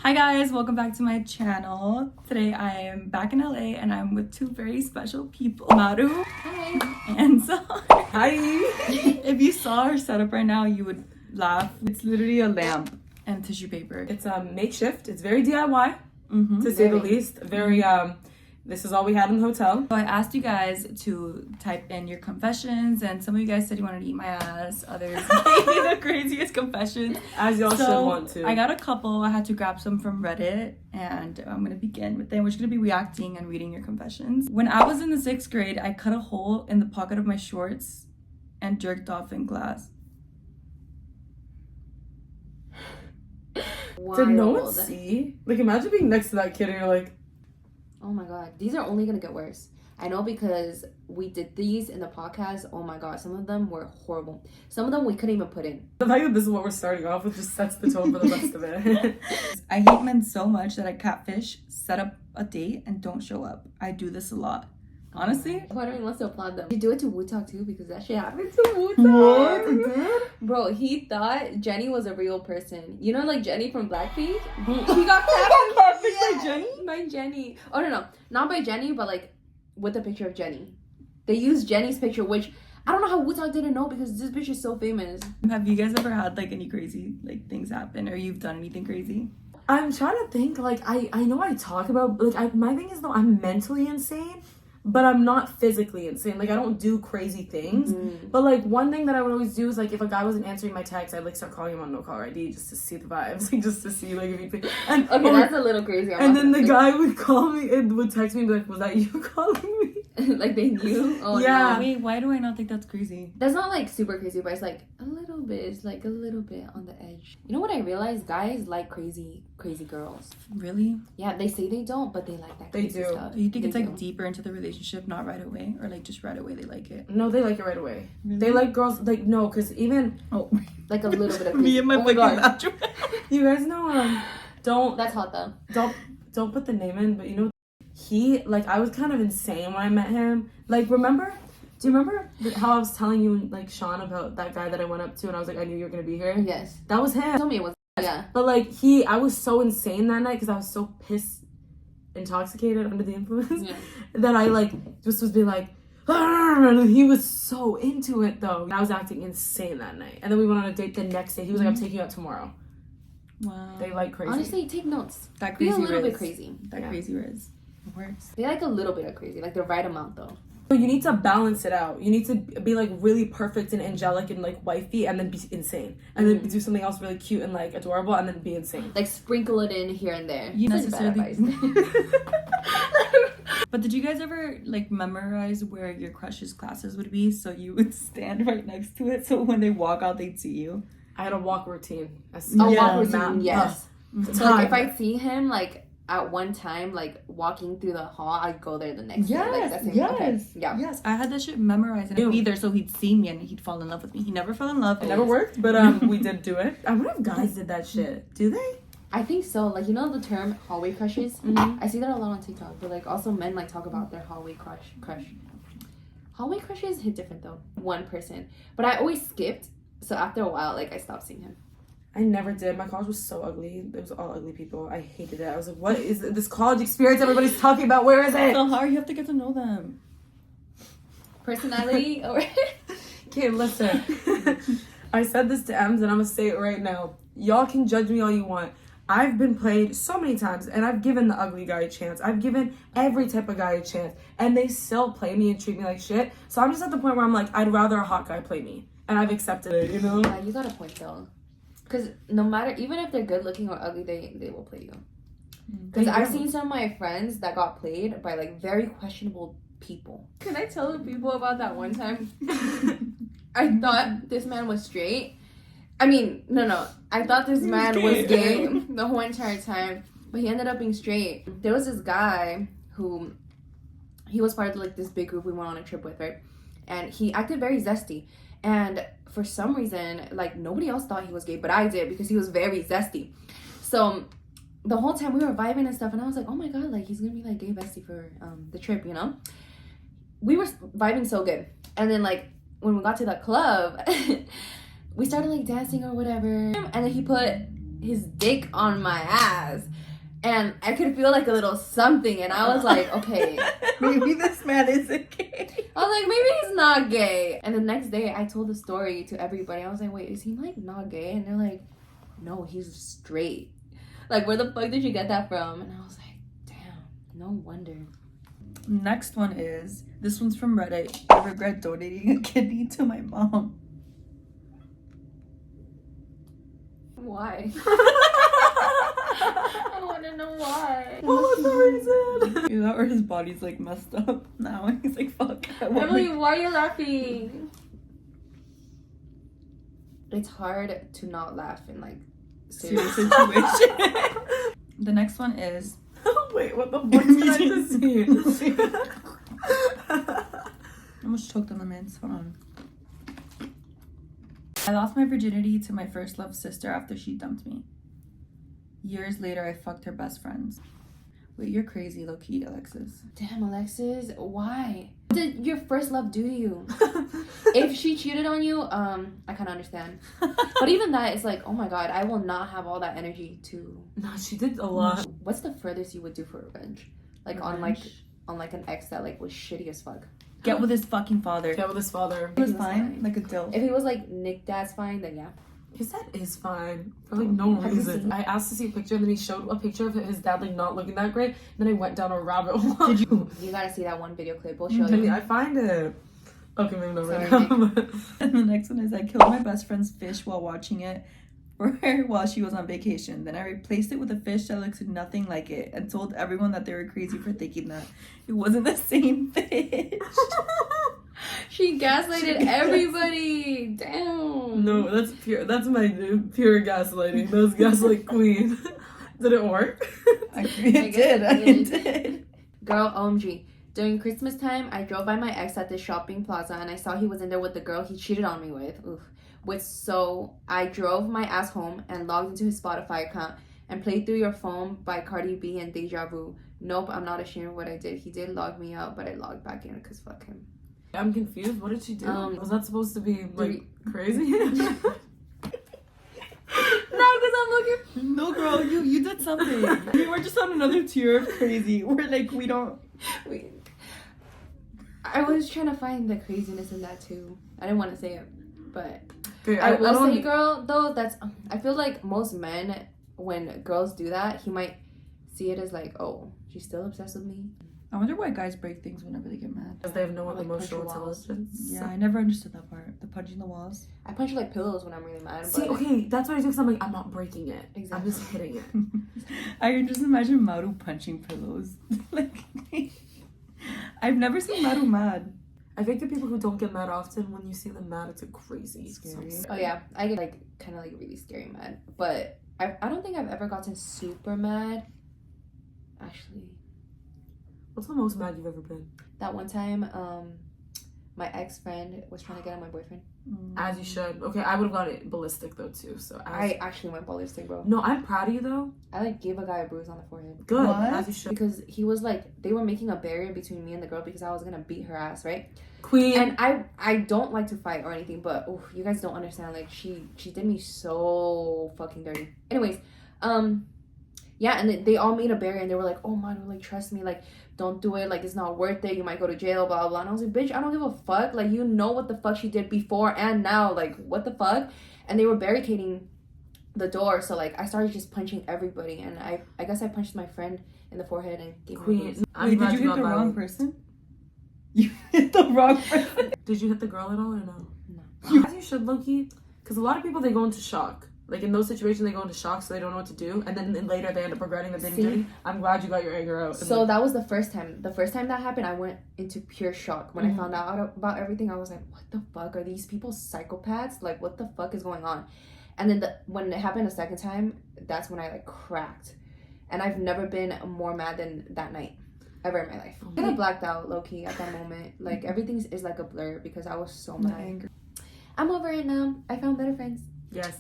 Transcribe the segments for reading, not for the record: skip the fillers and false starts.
Hi guys, welcome back to my channel. Today I am back in LA and I'm with two very special people, Maru. Hi. And Sahar. Hi. If you saw our setup right now, you would laugh. It's literally a lamp and tissue paper. It's makeshift. It's very DIY, to say the least. Very this is all we had in the hotel. So I asked you guys to type in your confessions, and some of you guys said you wanted to eat my ass. Others maybe the craziest confessions. As y'all should want to. I got a couple. I had to grab some from Reddit, and I'm gonna begin with them. We're just gonna be reacting and reading your confessions. When I was in the 6th grade, I cut a hole in the pocket of my shorts and jerked off in class. Did no one see? Like, imagine being next to that kid and you're like, oh my god, these are only gonna get worse. I know because we did these in the podcast. Oh my god, some of them were horrible. Some of them we couldn't even put in. the fact that this is what we're starting off with just sets the tone for the rest of it. I hate men so much that I catfish, set up a date, and don't show up. I do this a lot. Honestly. Part of me wants to applaud them. You do it to Wu-Talk too, because that shit happened to Wu-Talk. What? Bro, he thought Jenny was a real person. You know, like Jenny from Blackpink? He got catfished by Jenny? by Jenny. Oh, no. Not by Jenny, but like with a picture of Jenny. They used Jenny's picture, which I don't know how Wu-Talk didn't know because this bitch is so famous. Have you guys ever had like any crazy like things happen, or you've done anything crazy? I'm trying to think, like, I know I talk about, like, my thing is, though, I'm mentally insane, but I'm not physically insane. Like, I don't do crazy things. But, like, one thing that I would always do is, like, if a guy wasn't answering my text, I'd, like, start calling him on no caller ID just to see the vibes. Like, just to see, like, if he'd... And, Okay, that's a little crazy. And then the guy would call me and would text me and be like, was that you calling me? Like, they knew? Oh, Yeah. no. Wait, why do I not think that's crazy? That's not, like, super crazy, but it's, like, a little bit. It's, like, a little bit on the edge. You know what I realized? Guys like crazy girls. Really? Yeah, they say they don't, but they like that They crazy do. stuff. You think They it's like do. deeper into the relationship, not right away, or like just right away they like it? No, they like it right away. Really? They like girls, like, no, because even... Oh, Like, a little bit of me crazy. and my Oh fucking God. bathroom. You guys know, don't... That's hot, though. Don't put the name in, but you know, he, like, I was kind of insane when I met him. Like, remember? Do you remember how I was telling you, like, Sean, about that guy that I went up to and I was like, I knew you were gonna be here? Yes. That was him. Tell me it was. Yeah. But, like, I was so insane that night because I was so intoxicated under the influence that I, like, just was being like, and he was so into it, though. I was acting insane that night. And then we went on a date the next day. He was like, I'm taking you out tomorrow. Wow. They like crazy. Honestly, take notes. That Be crazy a little Riz. bit crazy. That crazy Riz. It works. They like a little bit of crazy. Like, the right amount, though. So you need to balance it out. You need to be like really perfect and angelic and like wifey, and then be insane, and then do something else really cute and like adorable, and then be insane. Like, sprinkle it in here and there. You Such bad necessarily- advice. But did you guys ever like memorize where your crush's classes would be, so you would stand right next to it, so when they walk out they'd see you? I had a walk routine. Oh, Yeah. walk routine, yes. So, like, if I see him, like, at one time, like, walking through the hall, I'd go there the next day. Like, that's him. Okay. Yeah. Yes, I had that shit memorized, and I'd be there so he'd see me and he'd fall in love with me. He never fell in love. It never worked, but we did do it. I wonder if guys did that shit. Do they? I think so. Like, you know the term hallway crushes? I see that a lot on TikTok, but, like, also men, like, talk about their hallway crush. Hallway crushes hit different, though. One person. But I always skipped, so after a while, like, I stopped seeing him. I never did. My college was so ugly. It was all ugly people. I hated it. I was like, what is this college experience everybody's talking about? Where is it? So hard. You have to get to know them. Personality or... Okay, listen. I said this to Ems and I'm gonna say it right now. Y'all can judge me all you want. I've been played so many times and I've given the ugly guy a chance. I've given every type of guy a chance and they still play me and treat me like shit. So I'm just at the point where I'm like, I'd rather a hot guy play me. And I've accepted it, you know? Yeah, you got a point, though. Because no matter, even if they're good looking or ugly, they will play you. Because I've seen some of my friends that got played by, like, very questionable people. Can I tell the people about that one time? I thought this man was straight. I mean, no. I thought this man was gay the whole entire time. But he ended up being straight. There was this guy who, he was part of, like, this big group we went on a trip with, right? And he acted very zesty. And for some reason, like, nobody else thought he was gay, but I did because he was very zesty. So the whole time we were vibing and stuff, and I was like, oh my god, like, he's gonna be like gay bestie for the trip, you know? We were vibing so good. And then, like, when we got to the club, we started, like, dancing or whatever. And then he put his dick on my ass. And I could feel like a little something, and I was like, okay. Maybe this man isn't gay. I was like, maybe he's not gay. And the next day, I told the story to everybody. I was like, wait, is he like not gay? And they're like, no, he's straight. Like, where the fuck did you get that from? And I was like, damn, no wonder. Next one is, this one's from Reddit. I regret donating a kidney to my mom. Why? I want to know why. What was the reason? You know, or his body's like messed up now, and he's like, "Fuck." Emily, why are you laughing? It's hard to not laugh in like serious situation. The next one is. Wait, what the fuck did I just see? I almost choked on the mints. Hold on. I lost my virginity to my first love sister after she dumped me. Years later, I fucked her best friends. Wait, you're crazy, low-key, Alexis. Damn, Alexis, why? What did your first love do to you? If she cheated on you, I kind of understand. But even that, it's like, oh my god, I will not have all that energy to... No, she did a lot. What's the furthest you would do for revenge? Like, Revenge? on an ex that, like, was shitty as fuck. Get with his fucking father. Get with his father. He was fine, like a dill. If he was, like, Nick Dad's fine, then yeah. His dad is fine for like no Have you reason. seen- I asked to see a picture and then he showed a picture of his dad like not looking that great. Then I went down a rabbit hole. Did you? You gotta see that one video clip. We'll show Did you. I find it? Okay, maybe not right Sorry, now. but- And the next one is, I killed my best friend's fish while watching it for her while she was on vacation. Then I replaced it with a fish that looks nothing like it and told everyone that they were crazy for thinking that it wasn't the same fish. She gaslighted everybody. Damn. No, that's pure. That's my pure gaslighting. That was gaslight queen. Did it work? I guess did. I it did. Girl, OMG. During Christmas time, I drove by my ex at this shopping plaza and I saw he was in there with the girl he cheated on me with. Oof. So I drove my ass home and logged into his Spotify account and played Through Your Phone by Cardi B and Deja Vu. Nope, I'm not ashamed of what I did. He did log me out, but I logged back in because fuck him. I'm confused. What did she do? Was that supposed to be like we- crazy? No, because I'm looking. No, girl, you did something. We were just on another tier of crazy. We're like, we don't. Wait. I was trying to find the craziness in that too. I didn't want to say it, but Okay, I will don't- say, girl, though, that's... I feel like most men, when girls do that, he might see it as like, oh, she's still obsessed with me. I wonder why guys break things whenever they get mad. Because they have no Like emotional punch walls. intelligence. Yeah, I never understood that part. The punching the walls. I punch like pillows when I'm really mad. See, but okay, that's what I do because I'm like, I'm not breaking it. Exactly. I'm just hitting it. I can just imagine Maru punching pillows. Like, I've never seen Maru mad. I think the people who don't get mad often, when you see them mad, it's a crazy. Scary. So Oh yeah, I get like kind of like really scary mad. But I don't think I've ever gotten super mad. Actually, what's the most mad you've ever been? that one time, my ex-friend was trying to get on my boyfriend. As you should. Okay, I would have got it ballistic though too. So I actually went ballistic, bro. No, I'm proud of you though. I like gave a guy a bruise on the forehead. Good. What? As you should. Because he was like, they were making a barrier between me and the girl because I was gonna beat her ass, right? Queen. And I don't like to fight or anything, but oof, you guys don't understand. Like she did me so fucking dirty. Anyways, yeah, and they all made a barrier and they were like, oh man, like trust me, like don't do it, like it's not worth it. You might go to jail, blah blah blah. And I was like, bitch, I don't give a fuck. Like you know what the fuck she did before and now. Like what the fuck? And they were barricading the door, so like I started just punching everybody, and I guess I punched my friend in the forehead and gave him a Queen. bruise. I'm Wait, glad did you hit got the wrong violent. person? You hit the wrong person. Did you hit the girl at all or no? No. As you should, Loki. Because a lot of people, they go into shock. Like in those situations, they go into shock, so they don't know what to do, and then later they end up regretting that they didn't do See? it. I'm glad you got your anger out. And, So like, that was the first time. The first time that happened, I went into pure shock. When I found out about everything, I was like, what the fuck? Are these people psychopaths? Like, what the fuck is going on? And then when it happened a second time, that's when I like cracked. And I've never been more mad than that night ever in my life. I kind of blacked out low-key at that moment. Like, everything is like a blur because I was so My mad. anger. I'm over it now. I found better friends. yes.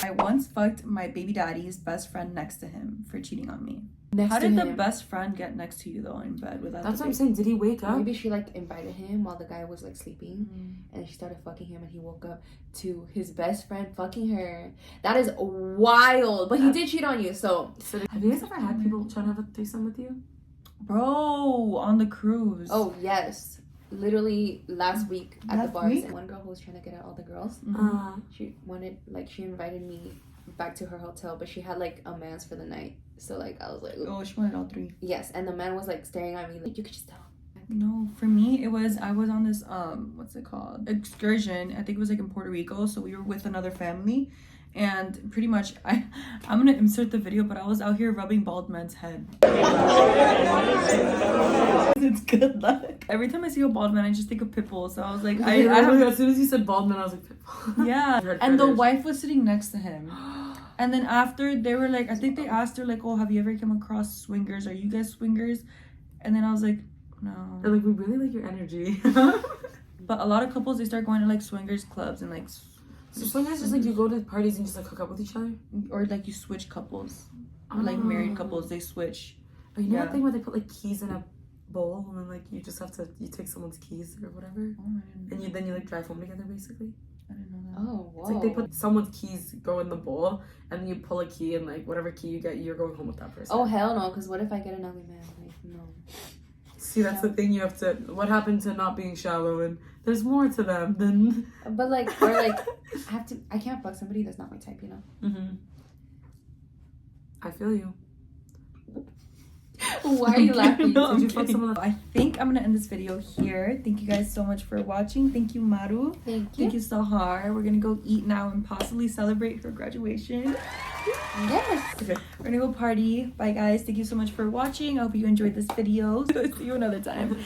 I once fucked my baby daddy's best friend next to him for cheating on me. Next How to did him. the best friend get next to you though in bed without? That's the what I'm baby? saying. Did he wake up? Maybe she like invited him while the guy was like sleeping, and she started fucking him, and he woke up to his best friend fucking her. That is wild. But he did cheat on you, so. Have you guys ever had people trying to have a threesome with you? Bro, on the cruise. Oh yes, literally last week at the Last bars, week? and one girl who was trying to get out all the girls. Mhm. She invited me back to her hotel, but she had like a man's for the night. So like I was like, Oh, she wanted all three. yes, and the man was like staring at me like you could just tell. No, for me I was on this what's it called, excursion. I think it was like in Puerto Rico, so we were with another family, and pretty much I'm gonna insert the video, but I was out here rubbing bald man's head. It's good luck. Every time I see a bald man I just think of Pitbull, so I was like I don't as soon as you said bald man, I was like, yeah. Heard And the critters. wife was sitting next to him. And then after they were like, I think they asked her like, oh, have you ever come across swingers? Are you guys swingers? And then I was like, no. They're like, we really like your energy. But a lot of couples, they start going to like swingers clubs and like, So swingers just like you go to parties and just like hook up with each other? or like you switch couples. Or like married couples, they switch. Oh, you know Yeah. that thing where they put like keys in a bowl and then like you just have to, you take someone's keys or whatever? Oh, I didn't, And you like drive home together basically? I didn't know that. Oh, whoa. It's like they put someone's keys go in the bowl and then you pull a key and like whatever key you get, you're going home with that person. Oh hell no! Because what if I get an ugly man? Like no. See, that's the thing you have to, what happened to not being shallow, and there's more to them than... But like, or like, I can't fuck somebody that's not my type, you know. Mm-hmm. I feel you. Why are you laughing? No, Did you I'm fuck kidding. someone? I think I'm gonna end this video here. Thank you guys so much for watching. Thank you, Maru. Thank you, Sahar. We're gonna go eat now and possibly celebrate her graduation. Yes. Okay. We're gonna go party. Bye, guys. Thank you so much for watching. I hope you enjoyed this video. See you another time.